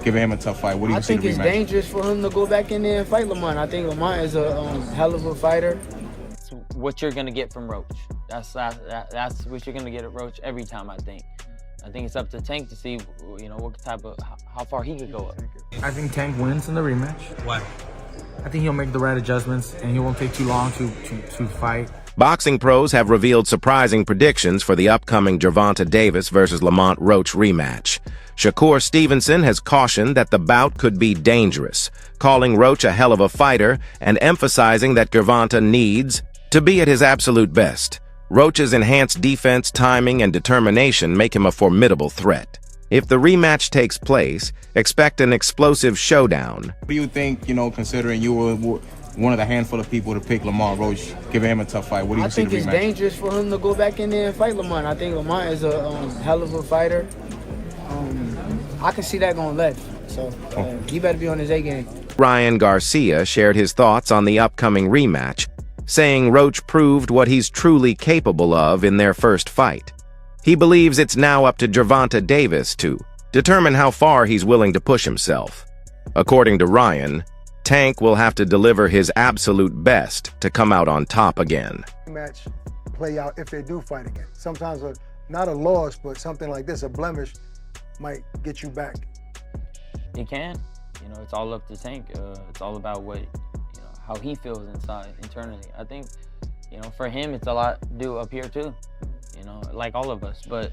giving him a tough fight. What do you see the rematch? I think it's dangerous for him to go back in there and fight Lamont. I think Lamont is a hell of a fighter. That's what you're gonna get from Roach. That's what you're gonna get at Roach every time. I think it's up to Tank to see, what type of how far he could go up. I think Tank wins in the rematch. Why? I think he'll make the right adjustments and he won't take too long to fight. Boxing pros have revealed surprising predictions for the upcoming Gervonta Davis versus Lamont Roach rematch. Shakur Stevenson has cautioned that the bout could be dangerous, calling Roach a hell of a fighter and emphasizing that Gervonta needs to be at his absolute best. Roach's enhanced defense, timing, and determination make him a formidable threat. If the rematch takes place, expect an explosive showdown. What do you think, considering you were one of the handful of people to pick Lamont Roach, giving him a tough fight? What do you see the rematch? I think it's dangerous for him to go back in there and fight Lamont. I think Lamont is a hell of a fighter. I can see that going left, so he better be on his A game. Ryan Garcia shared his thoughts on the upcoming rematch, saying Roach proved what he's truly capable of in their first fight. He believes it's now up to Gervonta Davis to determine how far he's willing to push himself. According to Ryan, Tank will have to deliver his absolute best to come out on top again. Match play out if they do fight again. Sometimes not a loss, but something like this, a blemish, might get you back. It can. It's all up to Tank. It's all about how he feels internally. I think, for him, it's a lot to do up here too. Like all of us. But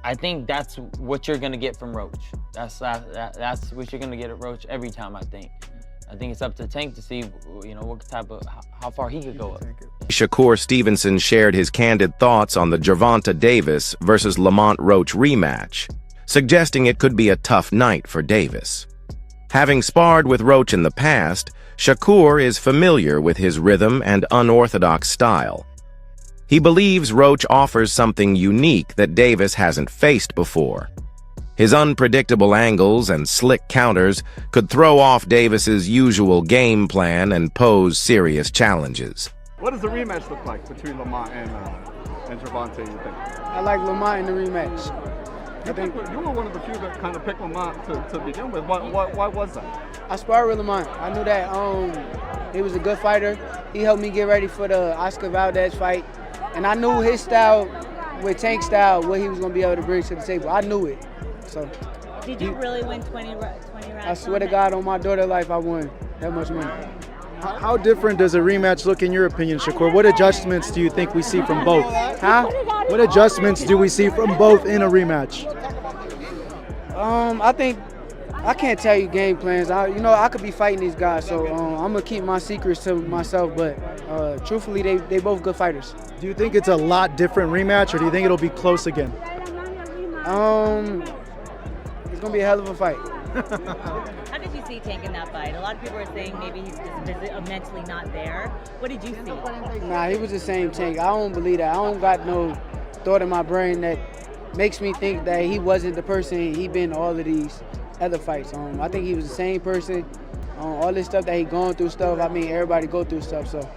I think that's what you're gonna get from Roach. That's what you're gonna get at Roach every time. I think it's up to Tank to see, what type of how far he could go up. Shakur Stevenson shared his candid thoughts on the Gervonta Davis versus Lamont Roach rematch, suggesting it could be a tough night for Davis. Having sparred with Roach in the past, Shakur is familiar with his rhythm and unorthodox style. He believes Roach offers something unique that Davis hasn't faced before. His unpredictable angles and slick counters could throw off Davis's usual game plan and pose serious challenges. What does the rematch look like between Lamont and Gervonta, you think? I like Lamont in the rematch. I think you were one of the few that kind of picked Lamont to begin with. Why was that? I sparred with Lamont. I knew that he was a good fighter. He helped me get ready for the Oscar Valdez fight. And I knew his style, with Tank's style, what he was going to be able to bring to the table. I knew it. So, did you really win 20 rounds? I swear to God, on my daughter's life, I won that much money. How different does a rematch look in your opinion, Shakur? What adjustments do you think we see from both? Huh? What adjustments do we see from both in a rematch? I think I can't tell you game plans. I could be fighting these guys, so I'm gonna keep my secrets to myself. But truthfully, they both good fighters. Do you think it's a lot different rematch, or do you think it'll be close again? It's gonna be a hell of a fight. How did you see Tank in that fight? A lot of people are saying maybe he's just mentally not there. What did you see? Nah, he was the same Tank. I don't believe that. I don't got no thought in my brain that makes me think that he wasn't the person he been all of these other fights. I think he was the same person. All this stuff that he going through stuff, everybody go through stuff. So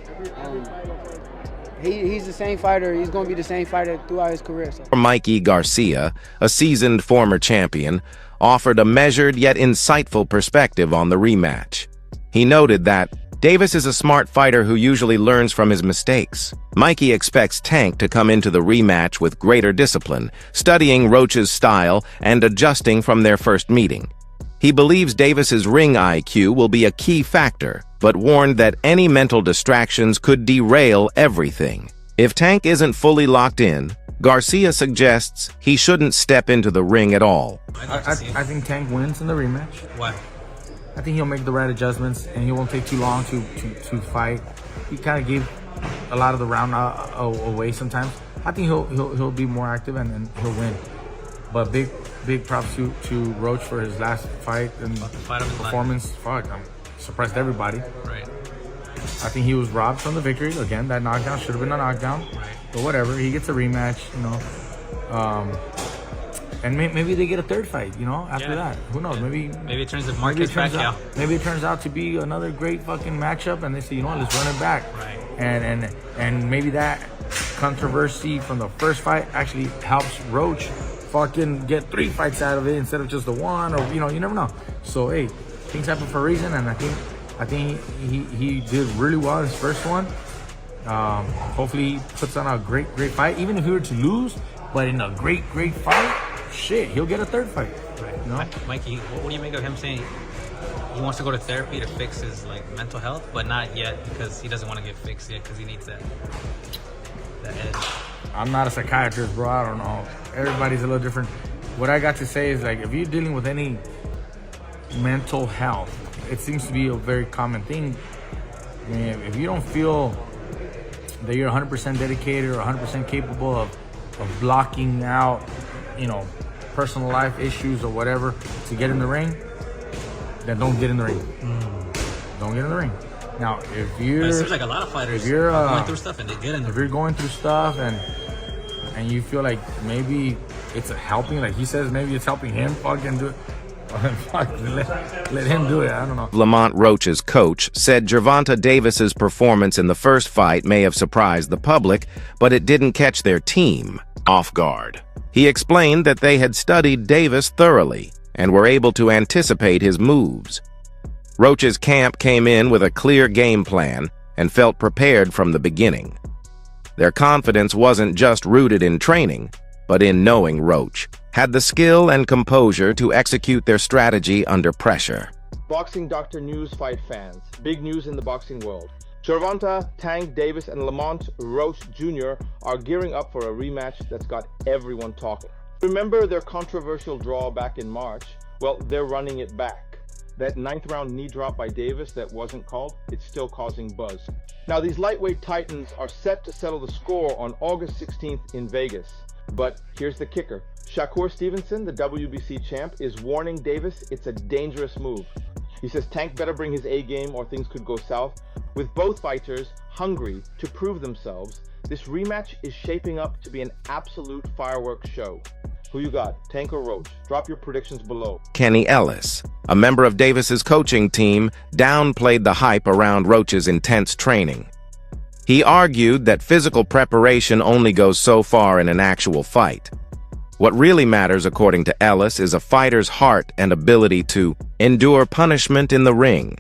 he's the same fighter. He's going to be the same fighter throughout his career. So. Mikey Garcia, a seasoned former champion, offered a measured yet insightful perspective on the rematch. He noted that Davis is a smart fighter who usually learns from his mistakes. Mikey expects Tank to come into the rematch with greater discipline, studying Roach's style and adjusting from their first meeting. He believes Davis's ring IQ will be a key factor, but warned that any mental distractions could derail everything. If Tank isn't fully locked in, Garcia suggests he shouldn't step into the ring at all. I think Tank wins in the rematch. Why? I think he'll make the right adjustments and he won't take too long to fight. He kind of gave a lot of the round away sometimes. I think he'll be more active and he'll win. But big props to Roach for his last fight and performance. Fuck, I'm surprised everybody. Right. I think he was robbed from the victory. Again, that knockdown should have been a knockdown. Right. But whatever, he gets a rematch, and maybe they get a third fight, after that. Who knows? Maybe it turns out Marcus Pacquiao. Maybe it turns out to be another great fucking matchup, and they say, let's run it back. Right. And maybe that controversy from the first fight actually helps Roach fucking get 3 fights out of it instead of just the one, or you never know. So hey, things happen for a reason, and I think he did really well in his first one. Hopefully he puts on a great fight, even if he were to lose, but in a great fight, shit, he'll get a third fight. Right. Mikey, what do you make of him saying he wants to go to therapy to fix his mental health, but not yet because he doesn't want to get fixed yet because he needs that edge? I'm not a psychiatrist, bro. I don't know. Everybody's a little different. What I got to say is, if you're dealing with any mental health, it seems to be a very common thing. I mean, if you don't feel that you're 100% dedicated or 100% capable of blocking out, personal life issues or whatever to get in the ring, then don't get in the ring. Don't get in the ring. Now, if you're... It seems like a lot of fighters are going through stuff and they get in the ring. If you're going through stuff and you feel like maybe it's helping, like he says, maybe it's helping him, fucking do it. Let him do it. I don't know. Lamont Roach's coach said Gervonta Davis's performance in the first fight may have surprised the public, but it didn't catch their team off guard. He explained that they had studied Davis thoroughly and were able to anticipate his moves. Roach's camp came in with a clear game plan and felt prepared from the beginning. Their confidence wasn't just rooted in training, but in knowing Roach had the skill and composure to execute their strategy under pressure. Boxing Dr. News fight fans, big news in the boxing world. Gervonta, Tank Davis, and Lamont Roach Jr. are gearing up for a rematch that's got everyone talking. Remember their controversial draw back in March? Well, they're running it back. That 9th round knee drop by Davis that wasn't called, it's still causing buzz. Now these lightweight titans are set to settle the score on August 16th in Vegas. But here's the kicker. Shakur Stevenson, the WBC champ, is warning Davis it's a dangerous move. He says Tank better bring his A game or things could go south. With both fighters hungry to prove themselves, this rematch is shaping up to be an absolute fireworks show. Who you got, Tank or Roach? Drop your predictions below. Kenny Ellis, a member of Davis's coaching team, downplayed the hype around Roach's intense training. He argued that physical preparation only goes so far in an actual fight. What really matters, according to Ellis, is a fighter's heart and ability to endure punishment in the ring.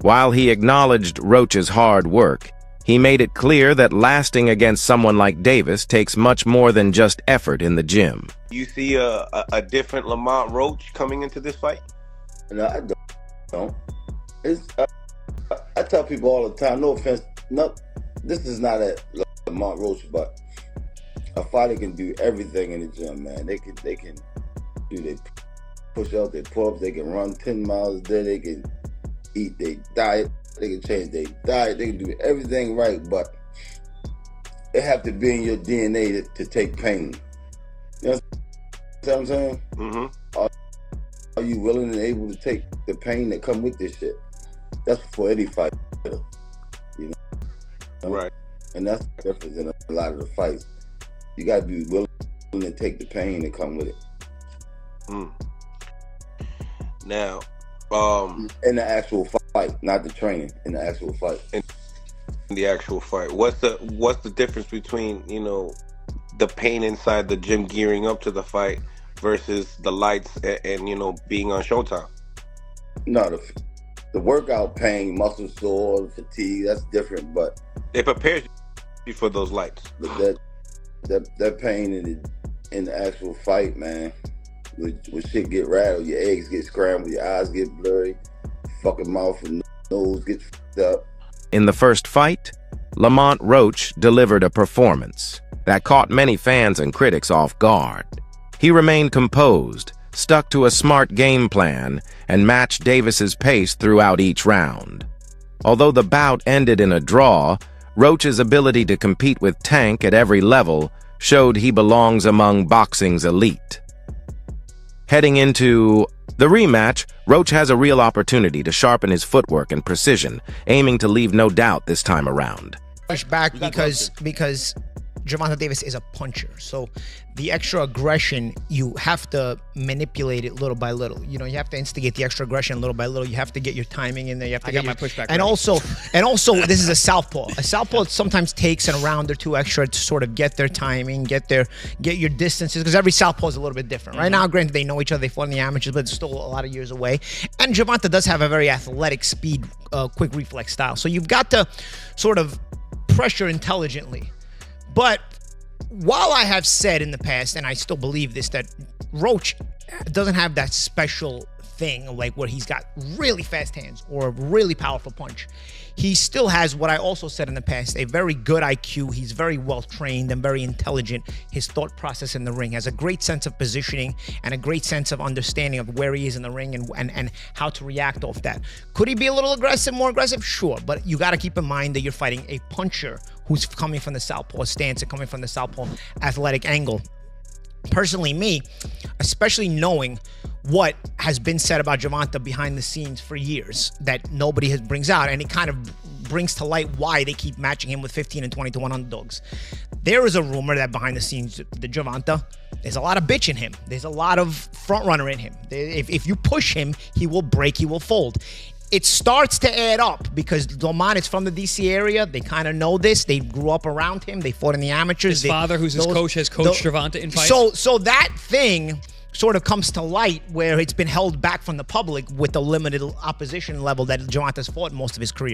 While he acknowledged Roach's hard work, he made it clear that lasting against someone like Davis takes much more than just effort in the gym. You see a different Lamont Roach coming into this fight? No, I don't. I tell people all the time, no offense, this is not a Lamont Roach, but a fighter can do everything in the gym, man. They can do their push-ups, their pull-ups, they can run 10 miles a day, they can eat their diet, they can change their diet, they can do everything right, but it have to be in your DNA to take pain. You know what I'm saying? Mm-hmm. Are you willing and able to take the pain that come with this shit? That's for any fighter, you know? Right. And that's the difference in a lot of the fights. You gotta be willing to take the pain that come with it. Now, in the actual fight, not the training. In the actual fight. In the actual fight, what's the difference between the pain inside the gym gearing up to the fight versus the lights and being on Showtime? No, the workout pain, muscle sore, fatigue, that's different, but it prepares you for those lights. That pain in the actual fight, man, when shit get rattled, your eggs get scrambled, your eyes get blurry, fucking mouth and nose gets fucked up. In the first fight, Lamont Roach delivered a performance that caught many fans and critics off guard. He remained composed, stuck to a smart game plan, and matched Davis's pace throughout each round. Although the bout ended in a draw, Roach's ability to compete with Tank at every level showed he belongs among boxing's elite. Heading into the rematch, Roach has a real opportunity to sharpen his footwork and precision, aiming to leave no doubt this time around. Push back because Gervonta Davis is a puncher. So the extra aggression, you have to manipulate it little by little. You know, you have to instigate the extra aggression little by little. You have to get your timing in there. You have to get my pushback and ready. also this is a southpaw. A southpaw sometimes takes a round or two extra to sort of get their timing, get your distances, because every southpaw is a little bit different. Right now, granted, they know each other, they fought in the amateurs, but it's still a lot of years away. And Gervonta does have a very athletic speed, quick reflex style. So you've got to sort of pressure intelligently. But while I have said in the past, and I still believe this, that Roach doesn't have that special thing like where he's got really fast hands or a really powerful punch, he still has what I also said in the past, a very good IQ. He's very well trained and very intelligent. His thought process in the ring has a great sense of positioning and a great sense of understanding of where he is in the ring and how to react off that. Could he be a little aggressive, more aggressive? Sure, but you got to keep in mind that you're fighting a puncher who's coming from the southpaw stance and coming from the southpaw athletic angle. Personally, me, especially knowing what has been said about Gervonta behind the scenes for years that nobody brings out, and it kind of brings to light why they keep matching him with 15 and 20 to 1 underdogs. There is a rumor that behind the scenes, the Gervonta, there's a lot of bitch in him. There's a lot of front runner in him. If you push him, he will break, he will fold. It starts to add up because Lamont is from the DC area. They kind of know this. They grew up around him. They fought in the amateurs. His father, who's his coach, has coached Gervonta in fights. So that thing sort of comes to light where it's been held back from the public with the limited opposition level that Gervonta's fought most of his career.